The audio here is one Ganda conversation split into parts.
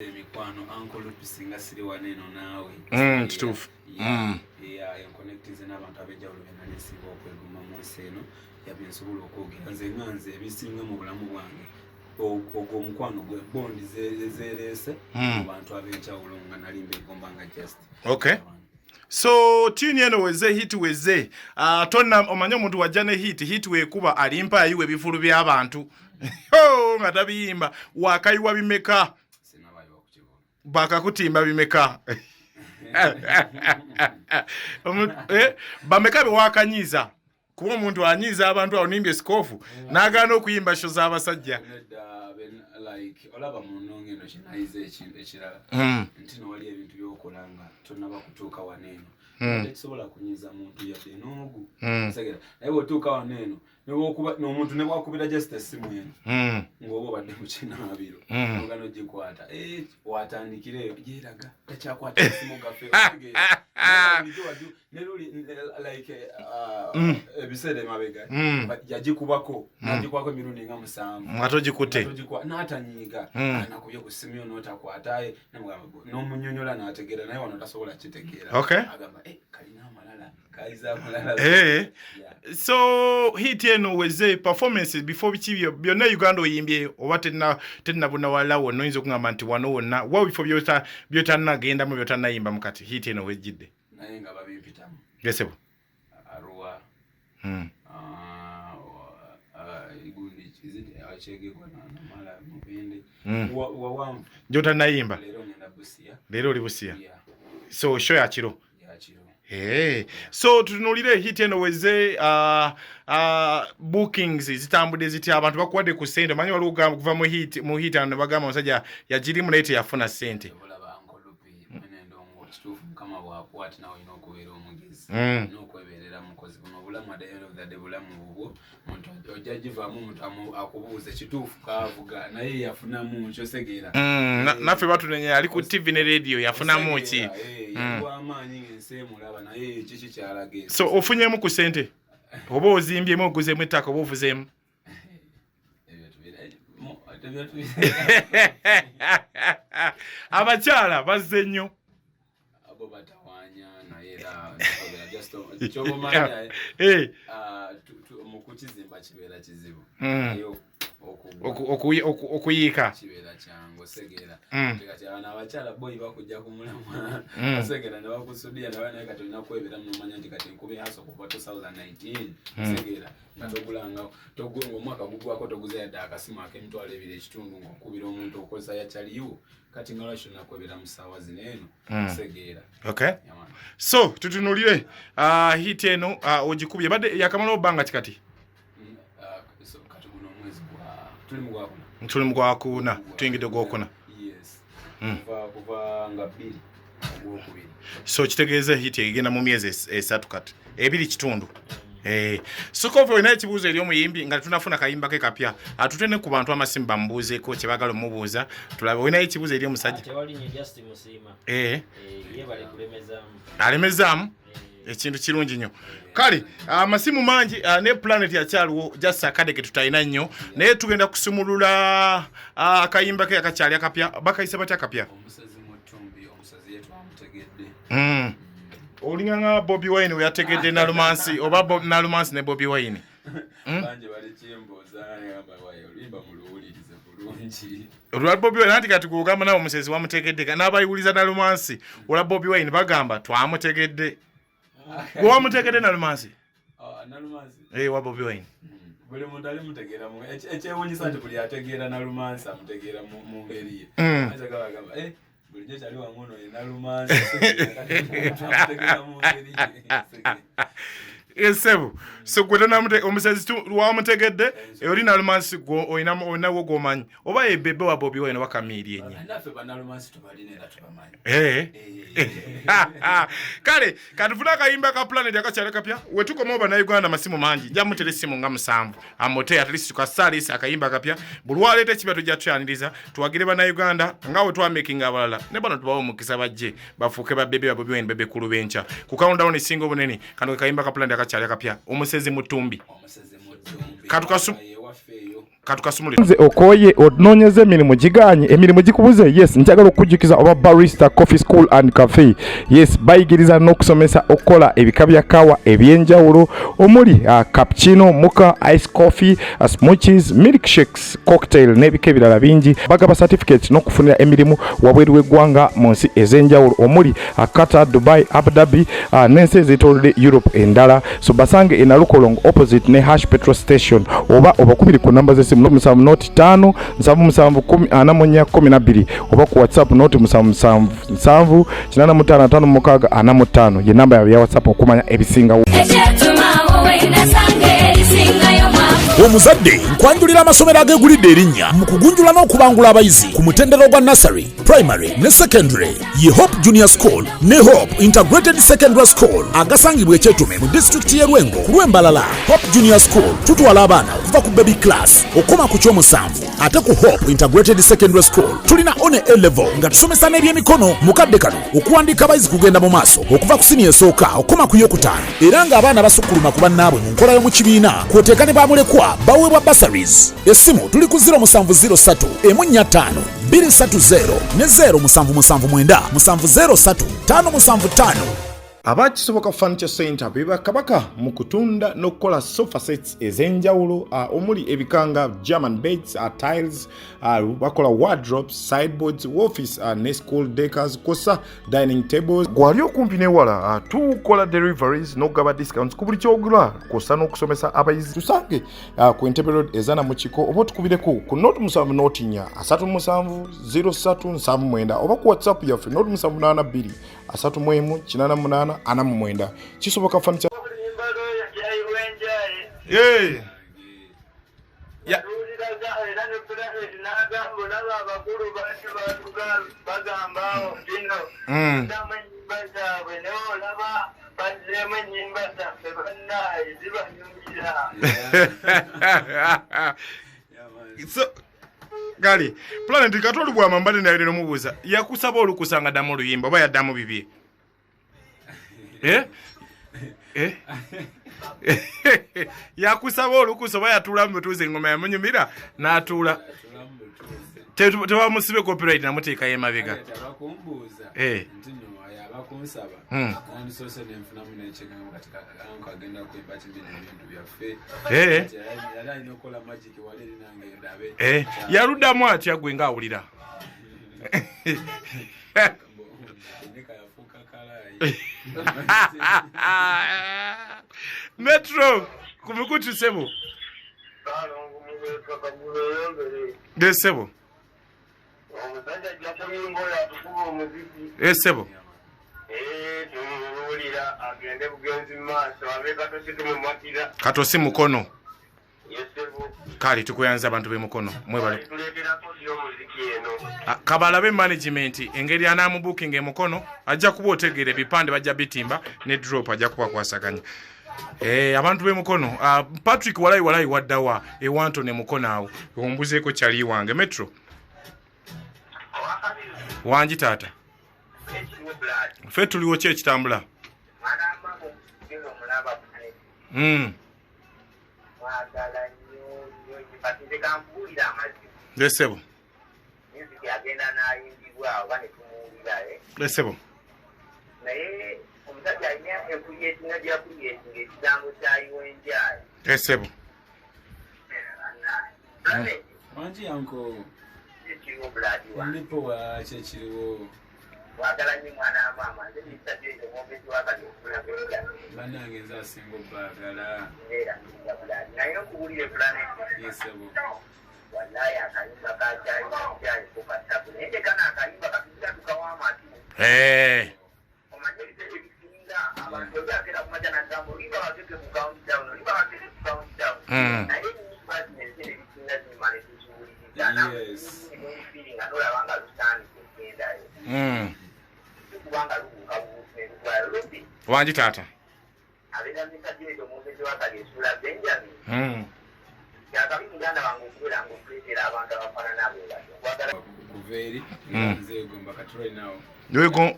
Emikwano uncle pisinga siri waneno nawe. Kituufu. Connectize n'abantu ab'enjawulo byonna n'esinga okweguma mu nsi eno yabinsobola okwogera nze nganze ebisinga mu bulamu bwange ogwo omukwano gwe bondi zereese mu bantu ab'enjawulo nga nalimba egomba nga just. Okay. So tune eno weze hit weze tonna omanye omuntu wajja ne hit wekuba alimpa ayiwe ebifulu by'abantu nga tabiyimba wakayiwa bimeka bakakutimba bimeka bameka bewakanyiza kuba omuntu anyiza abantu awo nimbye sikofu n'agaana okuyimba sho z'abasajja like olaba mu nnongeno kinaize ekintu ekirala nti nowali ebintu by'okola nga tonnaba kutuuka waneeno tekisobola kunyiza muntu yadde n'ogu segera naye bw'otuuka waneeno n'omuntu ne bwakubira just essimu eno ng'oba obadde mu kinaabiro ogana ogikwata watandikireyo gyeraga takyakwata essimu gaffe like ebiseera emabega yagikubako n'agikubako emirundi nga 7 nga togikute n'atanyiiga anakubye ku ssimu yo n'otakwataye n'omunyonyola n'ategeera naye wano tasobola kitegeera agamba kalina amalala kaiza amalala. So hit eno weze performances before bichi byonna Uganda oyimbye oba tenabona walawo noyinza okungamba nti wano wonna wa before byota nagenda mu byota nayimba mukati hit eno wejjidde naye nga babimpitamu gesebo Arua igundi kizidi achegekwa na mala mupende wawamvu jota nayimba lero ngenda Busia lero oli Busia so show ya kiro Hey. So tunulire hit eno weze bookings zitambude ziti abantu bakuwadde ku sente manyi wali ogamba kuva mu hit ano bagamba omusajja yagirimu naye teyafuna sente kama bwakwati nawe ino okubeera omugezi n'okwebeerera mukozi buno obulamu at the end of the day bulamu bubwo omuntu ojja givaamu omuntu akubuuza kituufu kaavuga naye yafunamu kyosegeera naffe batunenya ali ku TV ne radio yafunamu ki amaanyi ng'ensi emulaba naye kiki kyalaga so ofunyemu ku sente oba ozimbyemu oguzeemu ettaka oba ovuzeemu abakyala bazze nnyo batawanya naye era just kyobomanya mu kukizimba kibeera kizibu nayo okuyiika kibeera kyangu osegeera kati abana abakyala boyi bakujja kumulamwa osegeera ne bakusudia naye kati olina kwebera nomanya nti kati nkuba haso kuva 2019 osegeera nga togulanga omwaka gugwako toguza yadde akasimu ak'emitwalo 2 ekitundu ng'okubira omuntu okozesa yakyaliwo kati nga lwaki onakwebera mu ssaawa zino eno osegeera. Okay. So tutunulire hit eno ogikubye badde yakamala obbanga kikati tuli mu gwakuna tuyingidde gwokuna kuva nga 2 ogwokubiri so kitegeeza hit egenda mu myezi 3 kati 2 kitundu Sukova olina ekibuuzo eri omuyimbi nga tunafuna kayimba ke kapya atutene ku bantu amasimu bamubuuzeeko kye baagala omubuuza tulabe olina ekibuuzo eri omusajja alemezaamu ekintu kirungi nnyo kale amasimu mangi ne planet yakyaliwo just akadeke tutalina nnyo naye tugenda kusumulula akayimba ke akakyali akapya bakayise batya akapya olinganga Bobi Wine we yategedde Nalumansi oba Nalumansi ne Bobi Wine banje bali kyemboza yamba Oluyimba muluwulirize bulungi olwa Bobi Wine nanti kati kugamba nawo omusezi wamutegedde n'abayiwuliza Nalumansi olwa Bobi Wine bagamba twamutegedde gwe wamutegedde Nalumansi Nalumansi wa Bobi Wine buli muntu ali mutegeera mu ekyewuunyisa nti buli ategeera Nalumansi amutegeera mu ngeri ye agamba bulijjo kyali wamuno ye Nalumansi esebu so gwe tanamute omusezi wamutegedde oli Nalumansi olinawo gw'omanyi oba ebebe wa Bobi Wine wakamiiri enye naffe banalumansi tubalina era tubamanyi kale katufuna akayimba ka planet akakyali kapya wetukoma oba na Uganda masimu mangi jamutera essimu nga 7 amote at least tukasalisa akayimba kapya buli waleeta ekiba tujja tutyaniriza tuwagire bana Uganda ngawe twamaking abalala ne bano tubawo mukisa bajje bafuuke babebe ba Bobi Wine bebe kulu bencha ku countdown esinga obunene kano akayimba ka planet akakyali kapya omusezi mutumbi katukasum katukasumulira nze okoye ononyeze emirimu giganye emirimu gikubuze yes njagala okujjukiza oba barista coffee school and cafe yes bayigiriza n'okusomesa okukola ebika bya kawa ebyenjawulo omuli cappuccino mocha ice coffee smoothies milkshakes cocktail n'ebika ebirala bingi bagaba certificate n'okufunira emirimu wabweru w'eggwanga mu nsi ez'enjawulo omuli Qatar, Dubai, Abu Dhabi n'ensi ez'etoolodde Europe endala so basange e Nalukolongo opposite ne Hash petrol station oba obakubiri ku namba z'essimu musanvu noti 5 nsanvu musanvu 10 oba ku WhatsApp noti musanvu nsanvu 855645 ye namba ya WhatsApp okumanya ebisingawo. Omuzadde nkwanjulira amasomero agegulidde erinnya mu kugunjula n'okubangula abayizi ku mutendera gwa nursery, primary ne secondary ye Hope Junior School ne Hope Integrated Secondary School agasangibwa Ekyetume mu district y'e Lwengo ku Lwembalala. Hope Junior School tutwala abaana okuva ku baby class okoma ku kyomusanvu ate ku Hope Integrated Secondary School tulina one A level nga tusomesa n'ebyemikono mukadde kano okuwandiika abayizi kugenda mu maaso okuva ku senior esooka okoma ku yokutaano era ng'abaana basukkuluma ku bannaabwe mu nkola y'omu kibiina kwoteeka ne bamulekwa baweebwa bursaries. Essimu tuli ku 0703 145 230 ne 0779 703 575. Abakisoboka Furniture Center beba kabaka mu kutunda n'okukola sofa sets ez'enjawulo omuli ebikanga German beds, tiles, bakola wardrobes, sideboards, office ne school decors kosa dining tables. Gwali okumpi newala tukola deliveries n'ogaba discounts ku buli kyogula kosa n'okusomesa abayizi. Tusange ku Entebbe Road ezana mu kiko oba tukubireko ku note 7 note 4 3707 oba ku WhatsApp yaffe note 782 318 8 kisoboka Furniture. Yeah. Yeah. So Gali, Planet Kato Lubwama mbali na yule mubuza. Yakusaba olukusanga damu Oluyimba oba yaddamu bibye. Yakusaba olukusa oba yatula mutuze ngoma ya munyumira n'atula. Tewa musibe copyright na muteeka yemabega. Bakunsaba kandi sose nemfuna munecheka katika agenda kuimba chibini bintu byaffe yala inokola magic wale linange ndabe yaruddamu atya gwe ngawulira nika yafuka kala Metro kumikuti sebo desebo sebo Kato si mukono. Kali tukuyanza abantu be mukono. Mwebale. Kabalabe management engeri anamu booking e mukono ajja kuba otegere bipande bajja bitimba ne drop ajja kuba kwasaganya. Abantu be mukono. Patrick walayi waddawa ewanto ne mukono awo. Ombuzeeko kyali wange Metro. Wanji tata. Fe tuliwo ki ekitambula? Lesebo. Lesebo. Lesebo. Wanji yanko nipo wa chechiriwo wakala ni mwana mama ndio nitaje momenti wakati kuna pesa bana ngeza single bagala era ndabula nayo kuulire planet yesebo wallahi akaimba kacha ya kupata kunende kana akaimba kabisa tukawama tu omanyeli tebikinga abantu bakera kumaja na jambo iba wakeke ku count down iba wakeke ku count down na hii ni basi ni bikinga ni mali tuzuri yes ni feeling adola wanga lusani kenda Wanji tata.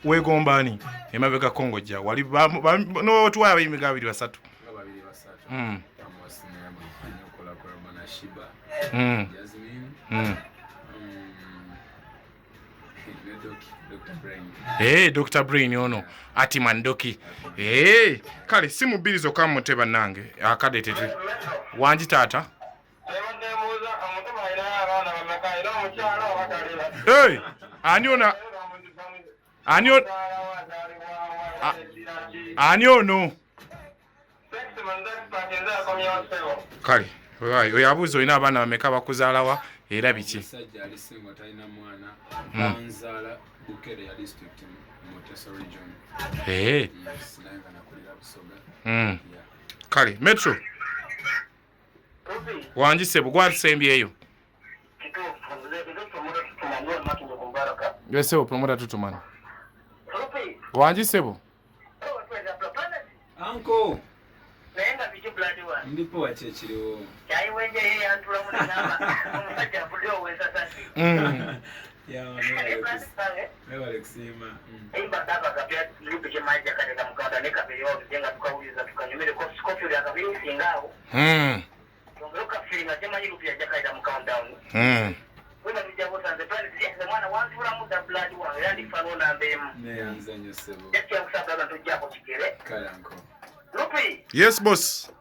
Wegombani emabega Kongojja wali no tuwa abayimbi 2 3. Jasmine. Dr. Brain ono ati mandoki. Kale simu bbiri zokka muteba nange akadetete. Wanji tata. Ani ono. Kale oyo abuuza olina abaana bameka bakuzaalawa era biki? Sajja alisinga talina mwana banzaala Bukere ya district mu Teso region. Yes, nayenga nakulira Busoga. Kale Metro wanji sebo gwasembyeyo yesebo promota tutumana wanji sebo Uncle ndipo wachechiriwo yayi wenje yeye antula mu namba omusajja bulio wesa sasi Alexima. Imba daba kapya lupike maji akateka mkanda neka peyo jenga tukauliza tukanyumire ko skofu ya kabiri singao. Tungeruka feeling ajema hiyo pia jakaida mkanda. Kuna vijabo sanze pale sisi mwana wantura muda blood wa yandi fano na mbemu. Ne anzanyo sebo. Yaki ya kusababa tujja ko chikere. Kalanko. Lupi. Yes boss.